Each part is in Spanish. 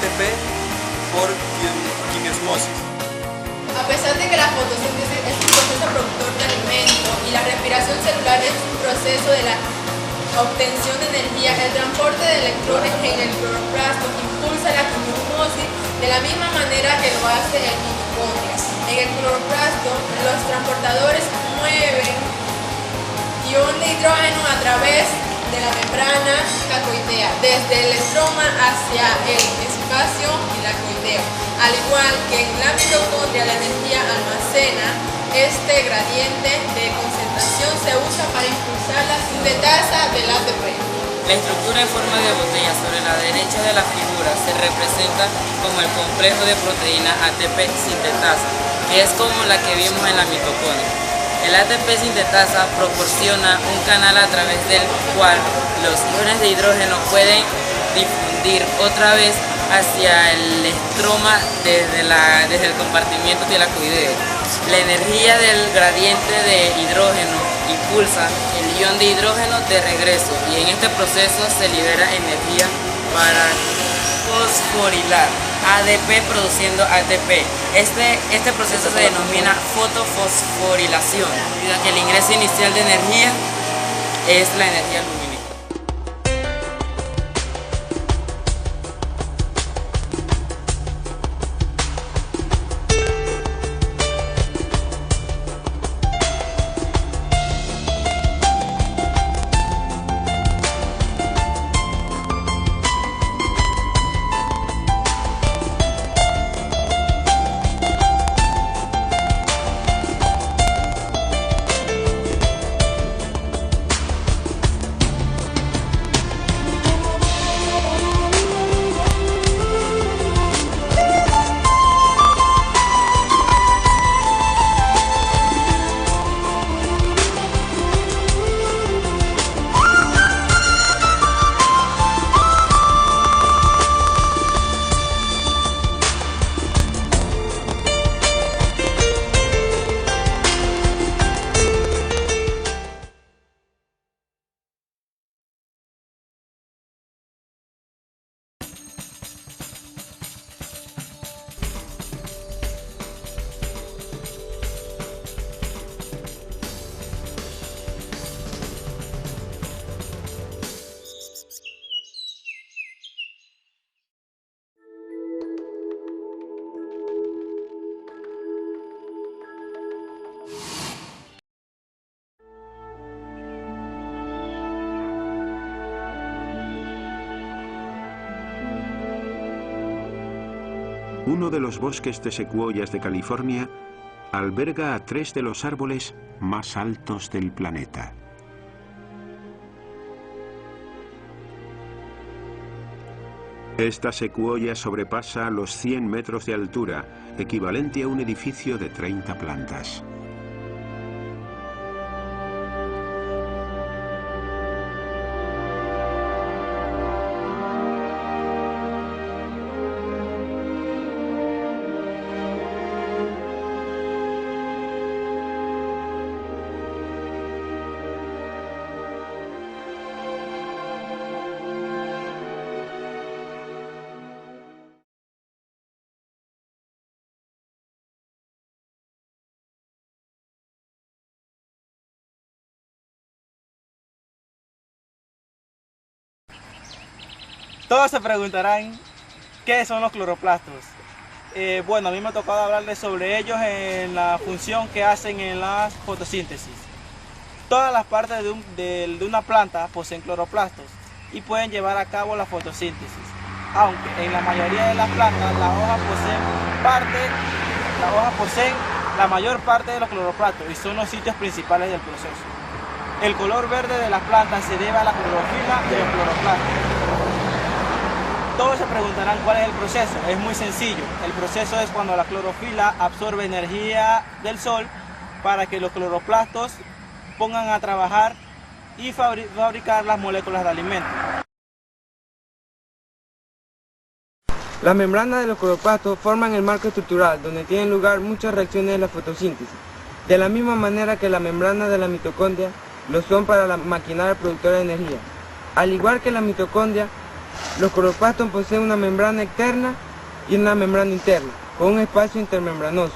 ATP por quimiosmosis. A pesar de que la fotosíntesis es un proceso productor de alimento y la respiración celular es un proceso de la obtención de energía, el transporte de electrones en el cloroplasto impulsa la quimiosmosis de la misma manera que lo hace el mitocondria. En el cloroplasto, los transportadores mueven ion de hidrógeno a través de la membrana cacoidea, desde el estroma hacia el espacio gilacoideo. Al igual que en la mitocondria, la energía almacena este gradiente de concentración se usa para impulsar la sintetasa del ATP. La estructura en forma de botella sobre la derecha de la figura se representa como el complejo de proteína ATP sintetasa, que es como la que vimos en la mitocondria. El ATP sintetasa proporciona un canal a través del cual los iones de hidrógeno pueden difundir otra vez hacia el estroma desde el compartimiento tilacoideo. La energía del gradiente de hidrógeno impulsa el ion de hidrógeno de regreso y en este proceso se libera energía para fosforilar ADP produciendo ATP. Este proceso se denomina fotofosforilación, debido a que el ingreso inicial de energía es la energía lumínica. Uno de los bosques de secuoyas de California alberga a 3 de los árboles más altos del planeta. Esta secuoya sobrepasa los 100 metros de altura, equivalente a un edificio de 30 plantas. Todos se preguntarán qué son los cloroplastos. Bueno, a mí me ha tocado hablarles sobre ellos en la función que hacen en la fotosíntesis. Todas las partes de una planta poseen cloroplastos y pueden llevar a cabo la fotosíntesis, aunque en la mayoría de las plantas las hojas poseen la mayor parte de los cloroplastos y son los sitios principales del proceso. El color verde de las plantas se debe a la clorofila de los cloroplastos. Todos se preguntarán cuál es el proceso. Es muy sencillo. El proceso es cuando la clorofila absorbe energía del sol para que los cloroplastos pongan a trabajar y fabricar las moléculas de alimento. Las membranas de los cloroplastos forman el marco estructural donde tienen lugar muchas reacciones de la fotosíntesis, de la misma manera que las membranas de la mitocondria lo son para la maquinaria productora de energía. Al igual que la mitocondria, Los cloroplastos poseen una membrana externa y una membrana interna, con un espacio intermembranoso.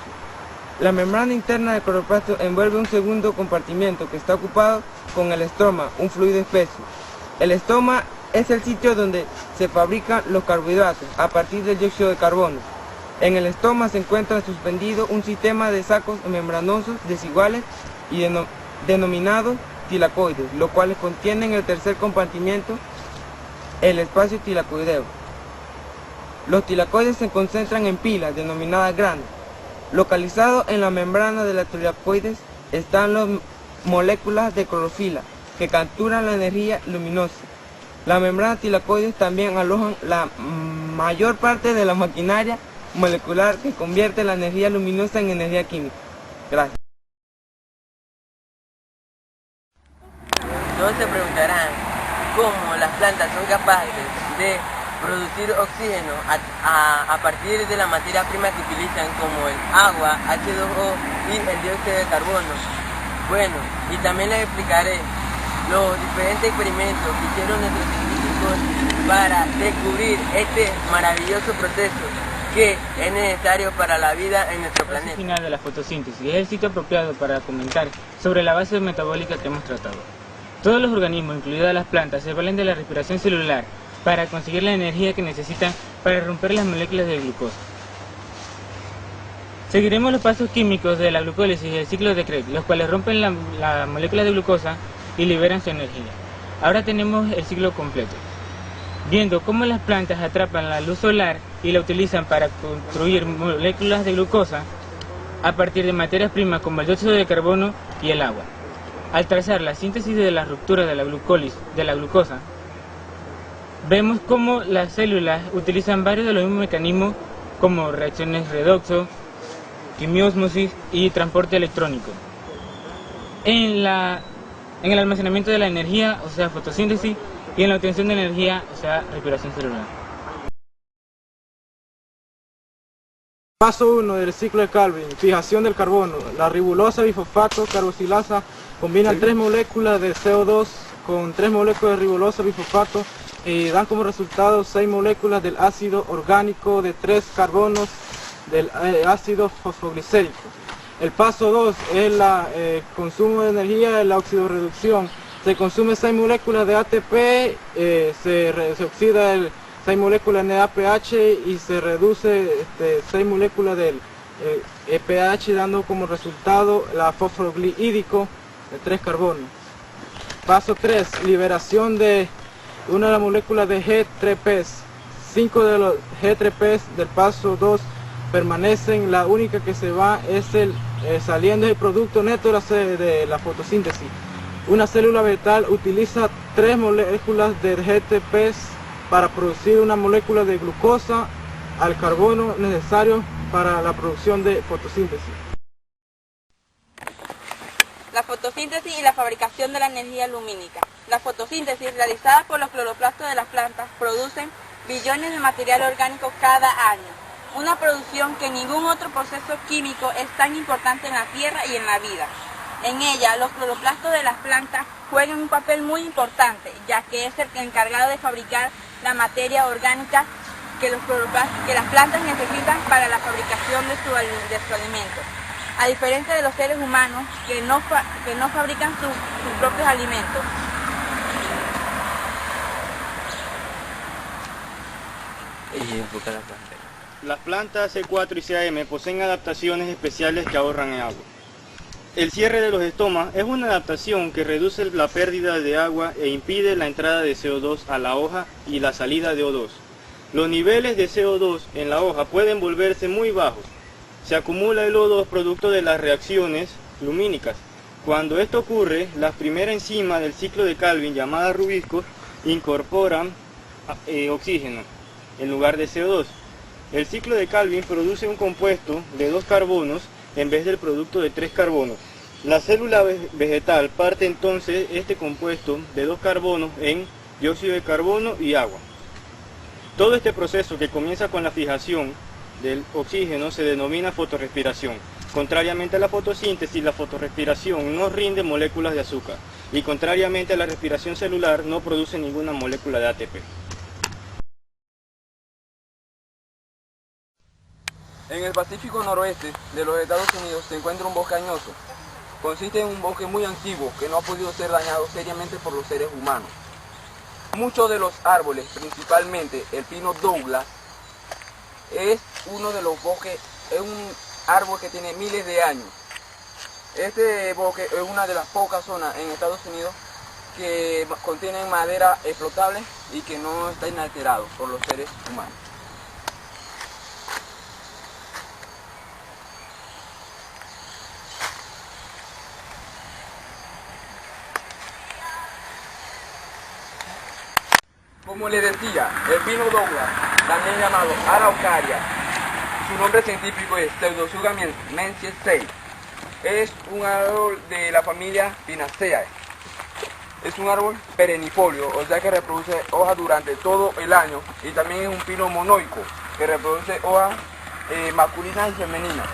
La membrana interna del cloroplasto envuelve un segundo compartimiento que está ocupado con el estroma, un fluido espeso. El estroma es el sitio donde se fabrican los carbohidratos a partir del dióxido de carbono. En el estroma se encuentra suspendido un sistema de sacos membranosos desiguales y denominados tilacoides, los cuales contienen el tercer compartimiento, el espacio tilacoideo. Los tilacoides se concentran en pilas denominadas granos. Localizados en la membrana de los tilacoides están las moléculas de clorofila que capturan la energía luminosa. Las membranas tilacoides también alojan la mayor parte de la maquinaria molecular que convierte la energía luminosa en energía química. Gracias. Todos se preguntarán cómo las plantas son capaces de producir oxígeno a partir de la materia prima que utilizan, como el agua, H2O y el dióxido de carbono. Bueno, y también les explicaré los diferentes experimentos que hicieron nuestros científicos para descubrir este maravilloso proceso que es necesario para la vida en nuestro planeta. El final de la fotosíntesis es el sitio apropiado para comentar sobre la base metabólica que hemos tratado. Todos los organismos, incluidas las plantas, se valen de la respiración celular para conseguir la energía que necesitan para romper las moléculas de glucosa. Seguiremos los pasos químicos de la glucólisis y el ciclo de Krebs, los cuales rompen la molécula de glucosa y liberan su energía. Ahora tenemos el ciclo completo, viendo cómo las plantas atrapan la luz solar y la utilizan para construir moléculas de glucosa a partir de materias primas como el dióxido de carbono y el agua. Al trazar la síntesis de la ruptura de la glucosa, vemos cómo las células utilizan varios de los mismos mecanismos como reacciones redoxo, quimiósmosis y transporte electrónico. En el almacenamiento de la energía, o sea, fotosíntesis, y en la obtención de energía, o sea, respiración celular. Paso 1 del ciclo de Calvin, fijación del carbono. La ribosa bifosfato carboxilasa combinan 3 moléculas de CO2 con 3 moléculas de ribosa bifosfato y dan como resultado 6 moléculas del ácido orgánico de 3 carbonos del ácido fosfoglicérico. El paso 2 es el consumo de energía de la oxidorreducción. Se consume 6 moléculas de ATP, se oxida 6 moléculas de NADPH y se reduce 6 moléculas del EPH, dando como resultado la fosfoglicídico de 3 carbonos. Paso 3, liberación de una de las moléculas de G3Ps. 5 de los G3Ps del paso 2 permanecen, la única que se va es el saliendo del producto neto de la fotosíntesis. Una célula vegetal utiliza 3 moléculas de G3Ps para producir una molécula de glucosa al carbono necesario para la producción de fotosíntesis. La fotosíntesis y la fabricación de la energía lumínica. La fotosíntesis realizada por los cloroplastos de las plantas producen billones de material orgánico cada año. Una producción que ningún otro proceso químico es tan importante en la Tierra y en la vida. En ella, los cloroplastos de las plantas juegan un papel muy importante, ya que es el encargado de fabricar la materia orgánica que las plantas necesitan para la fabricación de su alimento. A diferencia de los seres humanos que no fabrican sus propios alimentos. Las plantas C4 y CAM poseen adaptaciones especiales que ahorran agua. El cierre de los estomas es una adaptación que reduce la pérdida de agua e impide la entrada de CO2 a la hoja y la salida de O2. Los niveles de CO2 en la hoja pueden volverse muy bajos. Se acumula el O2 producto de las reacciones lumínicas. Cuando esto ocurre, las primeras enzimas del ciclo de Calvin, llamadas rubiscos, incorporan oxígeno en lugar de CO2. El ciclo de Calvin produce un compuesto de 2 carbonos en vez del producto de 3 carbonos. La célula vegetal parte entonces este compuesto de 2 carbonos en dióxido de carbono y agua. Todo este proceso, que comienza con la fijación del oxígeno, se denomina fotorrespiración. Contrariamente a la fotosíntesis, la fotorrespiración no rinde moléculas de azúcar y contrariamente a la respiración celular no produce ninguna molécula de ATP. En el Pacífico noroeste de los Estados Unidos se encuentra un bosque añoso. Consiste en un bosque muy antiguo que no ha podido ser dañado seriamente por los seres humanos. Muchos de los árboles, principalmente el pino Douglas, es uno de los bosques, es un árbol que tiene miles de años. Este bosque es una de las pocas zonas en Estados Unidos que contienen madera explotable y que no está inalterado por los seres humanos. Como les decía, el pino Douglas, también llamado Araucaria, su nombre científico es Pseudotsuga menziesii. Es un árbol de la familia Pinaceae. Es un árbol perennifolio, o sea que reproduce hojas durante todo el año, y también es un pino monoico, que reproduce hojas masculinas y femeninas.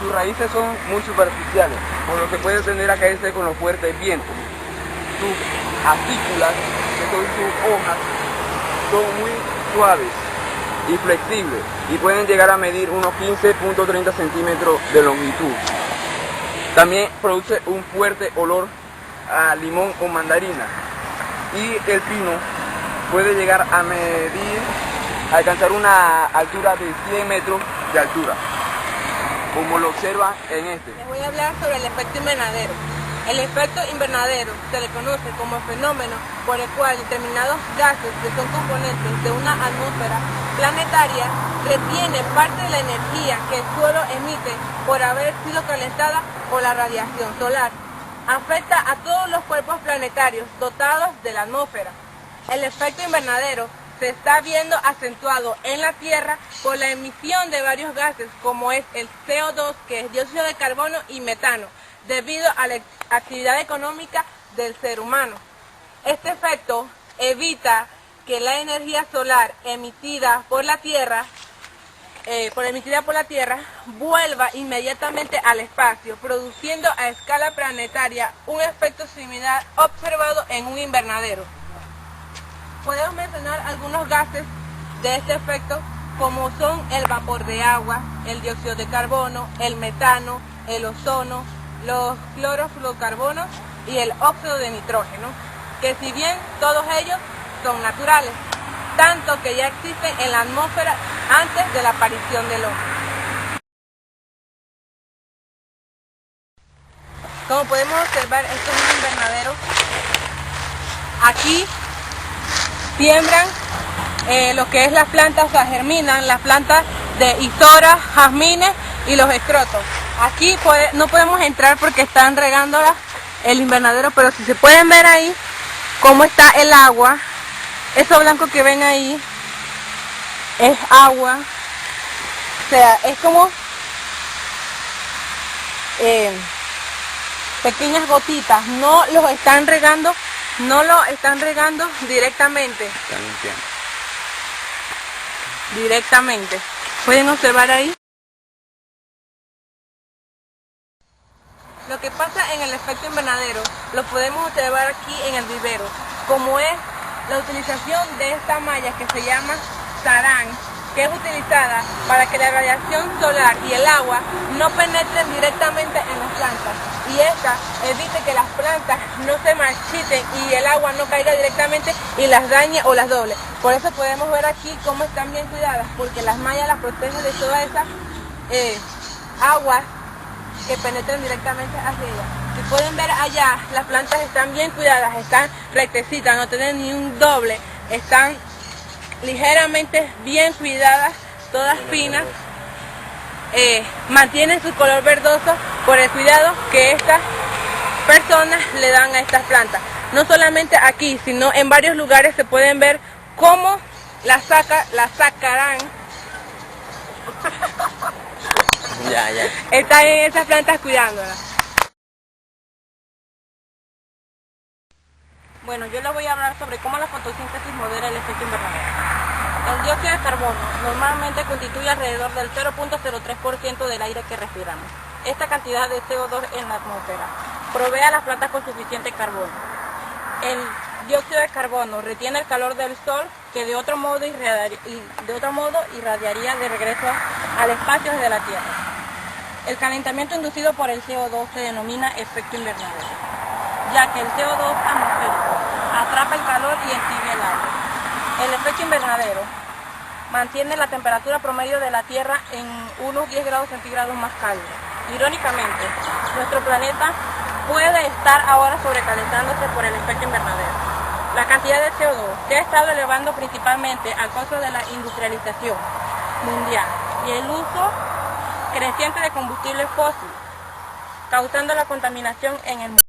Sus raíces son muy superficiales, por lo que puede tender a caerse con los fuertes vientos. Sus acículas, que son sus hojas, son muy suaves y flexibles y pueden llegar a medir unos 15.30 centímetros de longitud. También produce un fuerte olor a limón o mandarina, y el pino puede llegar a alcanzar una altura de 100 metros de altura, como lo observa en este. Les voy a hablar sobre el efecto invernadero. El efecto invernadero se le conoce como fenómeno por el cual determinados gases que son componentes de una atmósfera planetaria retienen parte de la energía que el suelo emite por haber sido calentada por la radiación solar. Afecta a todos los cuerpos planetarios dotados de la atmósfera. El efecto invernadero se está viendo acentuado en la Tierra por la emisión de varios gases como es el CO2, que es dióxido de carbono, y metano, debido a la actividad económica del ser humano. Este efecto evita que la energía solar emitida por la Tierra vuelva inmediatamente al espacio, produciendo a escala planetaria un efecto similar observado en un invernadero. Podemos mencionar algunos gases de este efecto, como son el vapor de agua, el dióxido de carbono, el metano, el ozono, los clorofluorocarbonos y el óxido de nitrógeno, que si bien todos ellos son naturales, tanto que ya existen en la atmósfera antes de la aparición del hombre. Como podemos observar, esto es un invernadero. Aquí siembran lo que es las plantas, o sea, germinan las plantas de isoras, jazmines y los escrotos. Aquí no podemos entrar porque están regando el invernadero, pero si se pueden ver ahí cómo está el agua, eso blanco que ven ahí es agua, o sea, es como pequeñas gotitas, no lo están regando directamente. Están limpiando. Directamente. ¿Pueden observar ahí? Lo que pasa en el efecto invernadero lo podemos observar aquí en el vivero, como es la utilización de esta malla que se llama sarán, que es utilizada para que la radiación solar y el agua no penetren directamente en las plantas, y esta evite que las plantas no se marchiten y el agua no caiga directamente y las dañe o las doble. Por eso podemos ver aquí cómo están bien cuidadas, porque las mallas las protegen de todas esas aguas que penetren directamente hacia ellas. Si pueden ver allá, las plantas están bien cuidadas, están rectecitas, no tienen ni un doble, están ligeramente bien cuidadas, todas finas, mantienen su color verdoso por el cuidado que estas personas le dan a estas plantas. No solamente aquí, sino en varios lugares se pueden ver cómo las sacarán. Están en esas plantas cuidándolas. Bueno, yo les voy a hablar sobre cómo la fotosíntesis modera el efecto invernadero. El dióxido de carbono normalmente constituye alrededor del 0.03% del aire que respiramos. Esta cantidad de CO2 en la atmósfera provee a las plantas con suficiente carbono. El dióxido de carbono retiene el calor del sol, que de otro modo irradiaría de regreso al espacio desde la Tierra. El calentamiento inducido por el CO2 se denomina efecto invernadero, ya que el CO2 atmosférico atrapa el calor y entibia el aire. El efecto invernadero mantiene la temperatura promedio de la Tierra en unos 10 grados centígrados más cálida. Irónicamente, nuestro planeta puede estar ahora sobrecalentándose por el efecto invernadero. La cantidad de CO2 se ha estado elevando principalmente a causa de la industrialización mundial y el uso creciente de combustibles fósiles, causando la contaminación en el mundo.